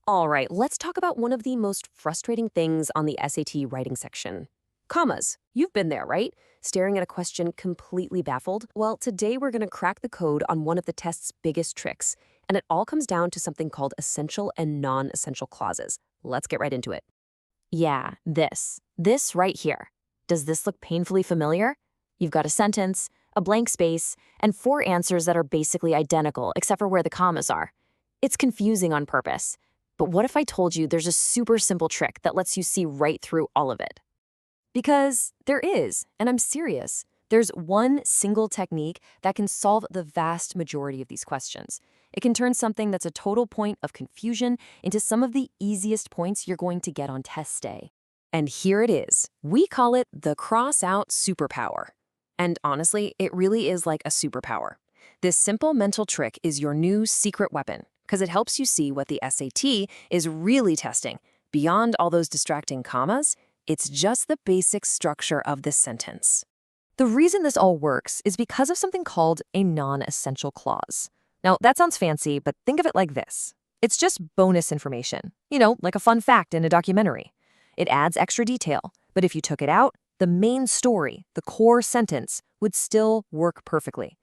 All right, let's talk about one of the most frustrating things on the SAT writing section. Commas. You've been there, right? Staring at a question completely baffled? Well, today we're going to crack the code on one of the test's biggest tricks, and it all comes down to something called essential and non-essential clauses. Let's get right into it. Yeah, this. This right here. Does this look painfully familiar? You've got a sentence, a blank space, and four answers that are basically identical except for where the commas are. It's confusing on purpose. But what if I told you there's a super simple trick that lets you see right through all of it? Because there is, and I'm serious. There's one single technique that can solve the vast majority of these questions. It can turn something that's a total point of confusion into some of the easiest points you're going to get on test day. And here it is. We call it the cross-out superpower. And honestly, it really is like a superpower. This simple mental trick is your new secret weapon, because it helps you see what the SAT is really testing. Beyond all those distracting commas, it's just the basic structure of this sentence. The reason this all works is because of something called a non-essential clause. Now, that sounds fancy, but think of it like this. It's just bonus information, like a fun fact in a documentary. It adds extra detail, but if you took it out, the main story, the core sentence, would still work perfectly.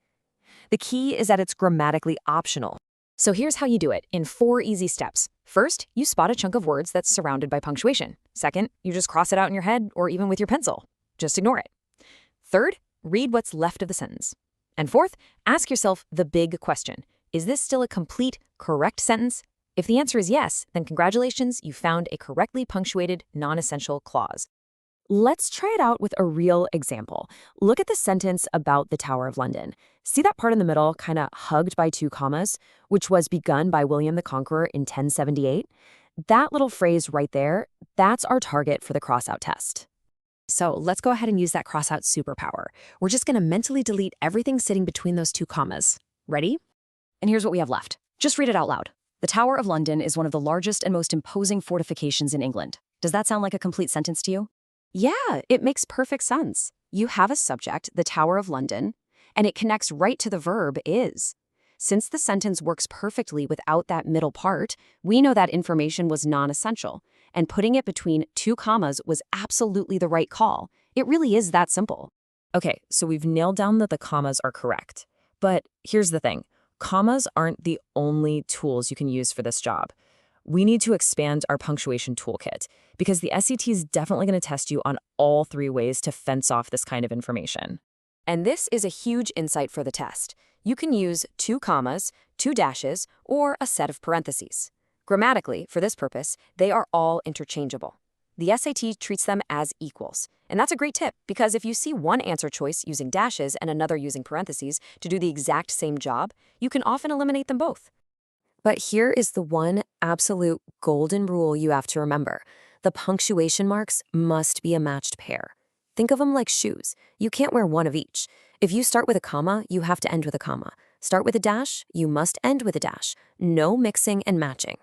The key is that it's grammatically optional. So here's how you do it in 4 easy steps. First, you spot a chunk of words that's surrounded by punctuation. Second, you just cross it out in your head or even with your pencil. Just ignore it. Third, read what's left of the sentence. And fourth, ask yourself the big question. Is this still a complete, correct sentence? If the answer is yes, then congratulations, you found a correctly punctuated, non-essential clause. Let's try it out with a real example. Look at the sentence about the Tower of London. See that part in the middle, kind of hugged by 2 commas, which was begun by William the Conqueror in 1078? That little phrase right there, that's our target for the cross-out test. So let's go ahead and use that cross-out superpower. We're just going to mentally delete everything sitting between those 2 commas. Ready? And here's what we have left. Just read it out loud. The Tower of London is one of the largest and most imposing fortifications in England. Does that sound like a complete sentence to you? Yeah, it makes perfect sense. You have a subject, the Tower of London, and it connects right to the verb is. Since the sentence works perfectly without that middle part, we know that information was non-essential, and putting it between 2 commas was absolutely the right call. It really is that simple. Okay, so we've nailed down that the commas are correct. But here's the thing. Commas aren't the only tools you can use for this job. We need to expand our punctuation toolkit because the SAT is definitely going to test you on all 3 ways to fence off this kind of information. And this is a huge insight for the test. You can use 2 commas, 2 dashes, or a set of parentheses. Grammatically, for this purpose, they are all interchangeable. The SAT treats them as equals. And that's a great tip because if you see one answer choice using dashes and another using parentheses to do the exact same job, you can often eliminate them both. But here is the one absolute golden rule you have to remember. The punctuation marks must be a matched pair. Think of them like shoes. You can't wear one of each. If you start with a comma, you have to end with a comma. Start with a dash, you must end with a dash. No mixing and matching.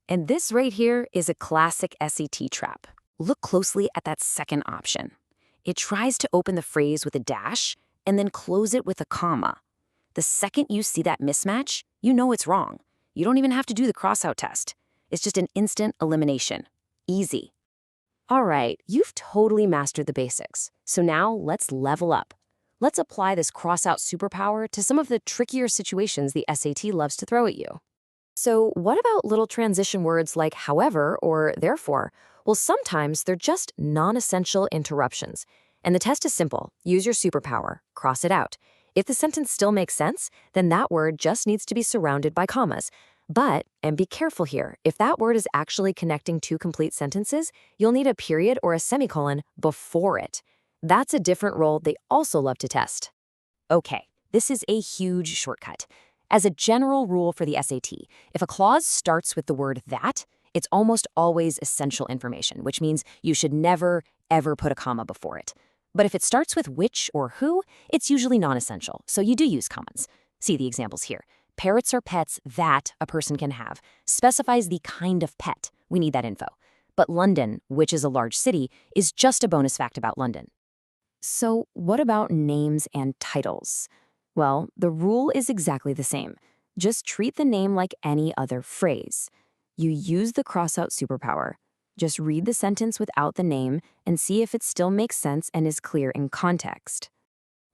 And this right here is a classic SAT trap. Look closely at that second option. It tries to open the phrase with a dash and then close it with a comma. The second you see that mismatch, you know it's wrong. You don't even have to do the cross-out test. It's just an instant elimination. Easy. All right, you've totally mastered the basics. So now let's level up. Let's apply this cross-out superpower to some of the trickier situations the SAT loves to throw at you. So what about little transition words like however or therefore? Well, sometimes they're just non-essential interruptions. And the test is simple. Use your superpower. Cross it out. If the sentence still makes sense, then that word just needs to be surrounded by commas. But, and be careful here, if that word is actually connecting 2 complete sentences, you'll need a period or a semicolon before it. That's a different role they also love to test. Okay, this is a huge shortcut. As a general rule for the SAT, if a clause starts with the word that, it's almost always essential information, which means you should never, ever put a comma before it. But if it starts with which or who, it's usually non-essential, so you do use commas. See the examples here. Parrots are pets that a person can have specifies the kind of pet. We need that info. But London, which is a large city, is just a bonus fact about London. So what about names and titles? Well, the rule is exactly the same. Just treat the name like any other phrase. You use the crossout superpower. Just read the sentence without the name and see if it still makes sense and is clear in context.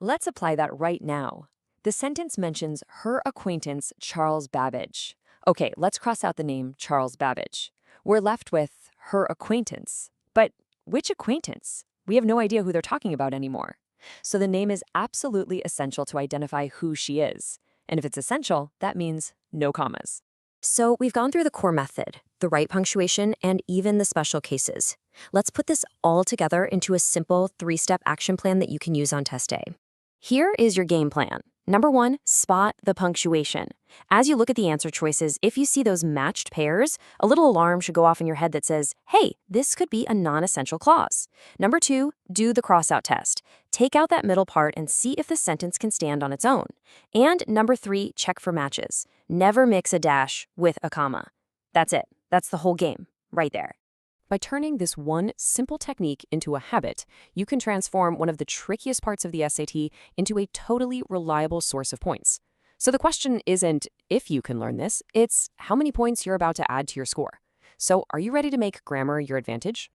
Let's apply that right now. The sentence mentions her acquaintance, Charles Babbage. Okay, let's cross out the name Charles Babbage. We're left with her acquaintance. But which acquaintance? We have no idea who they're talking about anymore. So the name is absolutely essential to identify who she is. And if it's essential, that means no commas. So we've gone through the core method, the right punctuation, and even the special cases. Let's put this all together into a simple 3-step action plan that you can use on test day. Here is your game plan. Number 1, spot the punctuation. As you look at the answer choices, if you see those matched pairs, a little alarm should go off in your head that says, hey, this could be a non-essential clause. Number 2, do the crossout test. Take out that middle part and see if the sentence can stand on its own. And number 3, check for matches. Never mix a dash with a comma. That's it. That's the whole game, right there. By turning this one simple technique into a habit, you can transform one of the trickiest parts of the SAT into a totally reliable source of points. So the question isn't if you can learn this, it's how many points you're about to add to your score. So are you ready to make grammar your advantage?